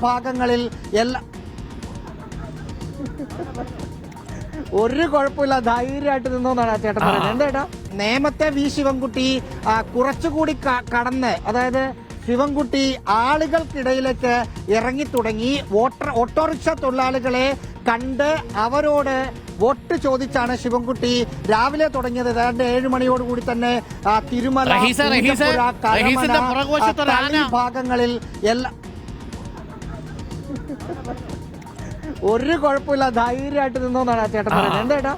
ഭാഗങ്ങളിൽ എല്ലാം ഒരു കുഴപ്പമില്ല, ധൈര്യമായിട്ട് നിന്നോന്നാണ് ആ ചേട്ടൻ പറയുന്നത്. എന്താ നേമത്തെ വി ശിവൻകുട്ടി കുറച്ചുകൂടി കടന്ന്, അതായത് ശിവൻകുട്ടി ആളുകൾക്കിടയിലേക്ക് ഇറങ്ങി തുടങ്ങി. ഓട്ടോറിക്ഷ തൊഴിലാളികളെ കണ്ട് അവരോട് വോട്ട് ചോദിച്ചാണ് ശിവൻകുട്ടി രാവിലെ തുടങ്ങിയത്. ഏതാണ്ട് 7 മണിയോടുകൂടി തന്നെ തിരുമല ഭാഗങ്ങളിൽ എല്ലാം ഒരു കുഴപ്പമില്ല, ധൈര്യമായിട്ട് നിന്നോന്നാണ് ആ ചേട്ടൻ പറയുന്നത്. എന്താ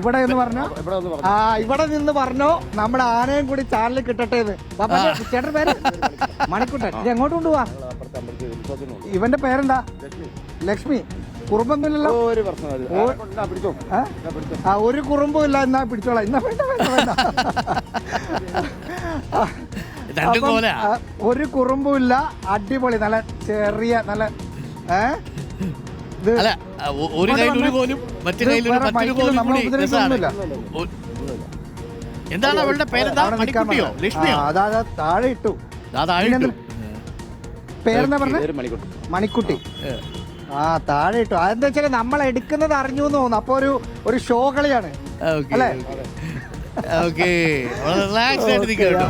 ഇവിടെ എന്ന് പറഞ്ഞോ, ഇവിടെ നിന്ന് പറഞ്ഞോ നമ്മുടെ ആനയും കൂടി ചാനലിൽ കിട്ടട്ടെ എന്ന്. ചേട്ടൻ പേര് മണിക്കുട്ടൻ. ഇത് എങ്ങോട്ട് കൊണ്ടുപോവാ? ഇവന്റെ പേരെന്താ? ലക്ഷ്മി. കുറുമ്പൊന്നുമില്ലല്ലോ? ഒരു കുറുമ്പും ഇല്ല. എന്നാ പിടിച്ചോളാം. എന്നാ വേണ്ട ഒരു കുറുമ്പുമില്ല. അടിപൊളി, നല്ല ചെറിയ നല്ല എന്താണ് അവളുടെ പേരെന്താ? മണിക്കുട്ടിയോ ലക്ഷ്മിയോ? താഴെ ഇട്ടു. പേരെന്താ പറഞ്ഞ? മണിക്കുട്ടി. താഴെ ഇട്ടു. അതെന്താ വെച്ചാൽ നമ്മൾ എടുക്കുന്നത് അറിഞ്ഞു എന്ന് തോന്നുന്നു. അപ്പൊ ഒരു ഷോ കളിയാണ് അല്ലേ? റിലാക്സ് ആയിട്ട് നിൽക്കാം കേട്ടോ.